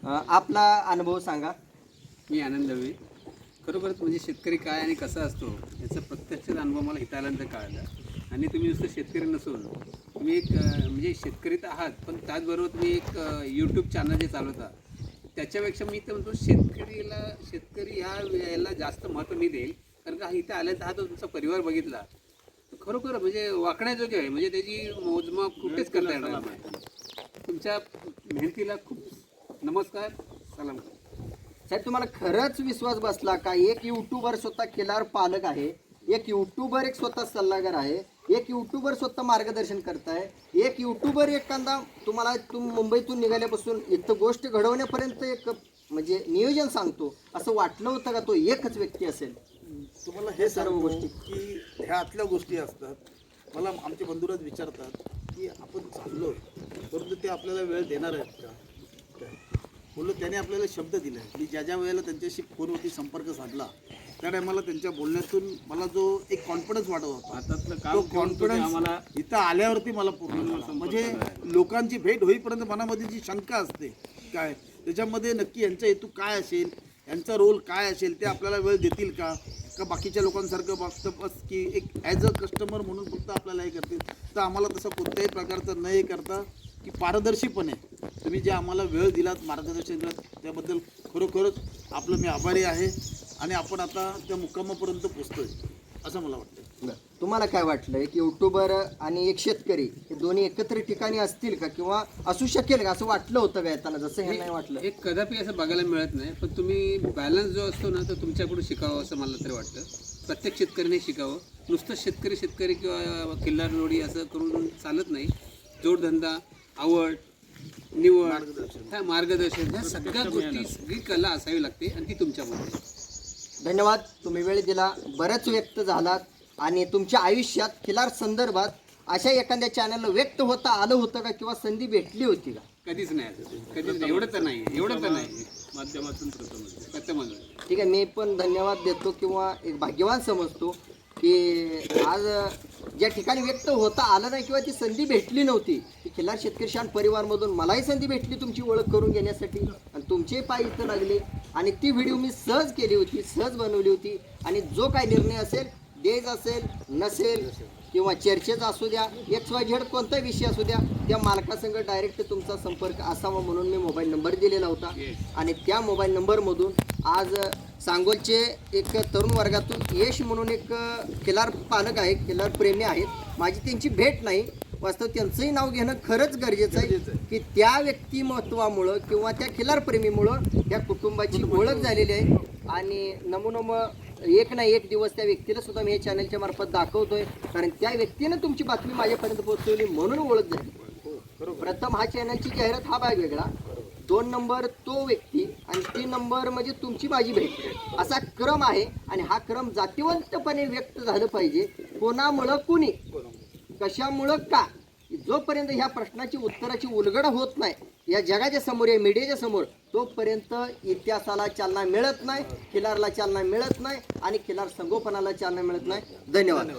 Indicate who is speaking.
Speaker 1: आपला अनुभव सांगा.
Speaker 2: मी आनंद दळवी. खरोखरच म्हणजे शेतकरी काय आणि कसा असतो याचा प्रत्यक्ष अनुभव मला इथं आल्यानंतर कळाला. आणि तुम्ही नुसतं शेतकरी नसून तुम्ही एक म्हणजे शेतकरी तर आहात, पण त्याचबरोबर तुम्ही एक यूट्यूब चॅनल जे चालवता, त्याच्यापेक्षा मी तर म्हणतो शेतकरी ह्या याला जास्त महत्त्व मी देईल. कारण का इथं आल्यानंतर हा तो तुमचा परिवार बघितला खरोखर म्हणजे वाकण्याजोगे आहे. म्हणजे त्याची मोजमाप कुठेच करता येणार नाही. तुमच्या मेहनतीला खूप नमस्कार, सलाम.
Speaker 1: साहेब, तुम्हाला खरंच विश्वास बसला का? एक यूट्यूबर स्वतः खिलार पालक आहे, एक यूट्यूबर एक स्वतः सल्लागार आहे, एक यूट्यूबर स्वतः मार्गदर्शन करताय, एक यूट्यूबर एखादा तुम्हाला मुंबईतून निघाल्यापासून इथं गोष्ट घडवण्यापर्यंत एक म्हणजे नियोजन सांगतो, असं वाटलं होतं का तो एकच व्यक्ती असेल?
Speaker 3: तुम्हाला हे सर्व गोष्टी की ह्या आतल्या गोष्टी असतात. मला आमचे बंधुराज विचारतात की आपण चाललो परंतु ते आपल्याला वेळ देणार आहेत का? बोललो त्याने आपल्याला शब्द दिला. मी ज्या वेळेला त्यांच्याशी फोनवरती संपर्क साधला त्या टायमाला त्यांच्या बोलण्यातून मला जो एक कॉन्फिडन्स वाटत होता,
Speaker 2: हातातलं
Speaker 3: तो
Speaker 2: काम
Speaker 3: कॉन्फिडन्स
Speaker 2: आम्हाला
Speaker 3: इथं आल्यावरती मला पूर्ण म्हणजे लोकांची भेट होईपर्यंत मनामध्ये जी शंका असते काय त्याच्यामध्ये नक्की यांचा हेतू काय असेल, यांचा रोल काय असेल, ते आपल्याला वेळ देतील का बाकीच्या लोकांसारखं फक्त बस की एक ॲज अ कस्टमर म्हणून फक्त आपल्याला हे करतील. तर आम्हाला तसं कोणत्याही प्रकारचं न हे करता की पारदर्शीपणे तुम्ही जे आम्हाला वेळ दिलात, मार्गदर्शन दिलात, त्याबद्दल खरोखरच आपलं मी आभारी आहे. आणि आपण आता त्या मुक्कामापर्यंत पोचतोय असं मला वाटतं.
Speaker 1: तुम्हाला काय वाटलं, एक यूट्यूबर आणि एक शेतकरी हे दोन्ही एकत्र ठिकाणी असतील का, किंवा असू शकेल का? असं वाटलं होतं का येताना, जसं हे नाही वाटलं?
Speaker 2: हे कदापि असं बघायला मिळत नाही. पण तुम्ही बॅलन्स जो असतो ना तो तुमच्याकडून शिकावं असं मला तरी वाटतं. प्रत्येक शेतकऱ्याने शिकावं. नुसतं शेतकरी किंवा किल्लार लोडी असं करून चालत नाही. जोडधंदा, आवड, निवड, मार्गदर्शन ह्या सगळ्या गोष्टी सगळी कला असावी लागते आणि ती तुमच्यामध्ये.
Speaker 1: धन्यवाद, तुम्ही वेळ दिला, बरेच व्यक्त झालात आणि तुमच्या आयुष्यात खिलार संदर्भात अशा एखाद्या चॅनलला व्यक्त होता आलं होतं का, किंवा संधी भेटली होती का?
Speaker 2: कधीच नाही असं, कधीच नाही. एवढं तर नाही माध्यमातून प्रथमच.
Speaker 1: ठीक आहे, मी पण धन्यवाद देतो किंवा एक भाग्यवान समजतो की आज ज्या ठिकाणी व्यक्त होता आलं नाही किंवा ती संधी भेटली नव्हती, ती खिलार शेतकरी शान परिवारमधून मलाही संधी भेटली तुमची ओळख करून घेण्यासाठी, आणि तुमचे पाय इथं लागले आणि ती व्हिडिओ मी सहज केली होती, सहज बनवली होती. आणि जो काय निर्णय असेल, डेज असेल नसेल किंवा चर्चेचा असू द्या, XYZ कोणताही विषय असू द्या, त्या मालकासंग डायरेक्ट तुमचा संपर्क असावा म्हणून मी मोबाईल नंबर दिलेला होता. आणि त्या मोबाईल नंबरमधून आज सांगोलचे एक तरुण वर्गातून यश म्हणून एक खिलार पालक आहे, खिलार प्रेमी आहेत. माझी त्यांची भेट नाही, वास्तव त्यांचंही नाव घेणं खरंच गरजेचं आहे की त्या व्यक्तिमत्वामुळं किंवा त्या खिलार प्रेमीमुळं या कुटुंबाची ओळख झालेली आहे. आणि एक ना एक दिवस त्या व्यक्तीला सुद्धा मी हे चॅनलच्या मार्फत दाखवतोय, कारण त्या व्यक्तीनं तुमची बातमी माझ्यापर्यंत पोहोचवली म्हणून ओळख झाली. प्रथम हा चॅनलची जाहिरात हा भाग वेगळा, 2 नंबर तो व्यक्ती, आणि 3 नंबर म्हणजे तुमची माझी भेट, असा क्रम आहे. आणि हा क्रम जातीवंतपणे व्यक्त झालं पाहिजे. कोणामुळं, कुणी, कशामुळं, का, जोपर्यंत ह्या प्रश्नाची उत्तराची उलगडा होत नाही या जगाच्या समोर, या मीडियाच्या समोर, तोपर्यंत इतिहासाला चालना मिळत नाही, खिलारला चालना मिळत नाही आणि खिलार संगोपनाला चालना मिळत नाही. धन्यवाद.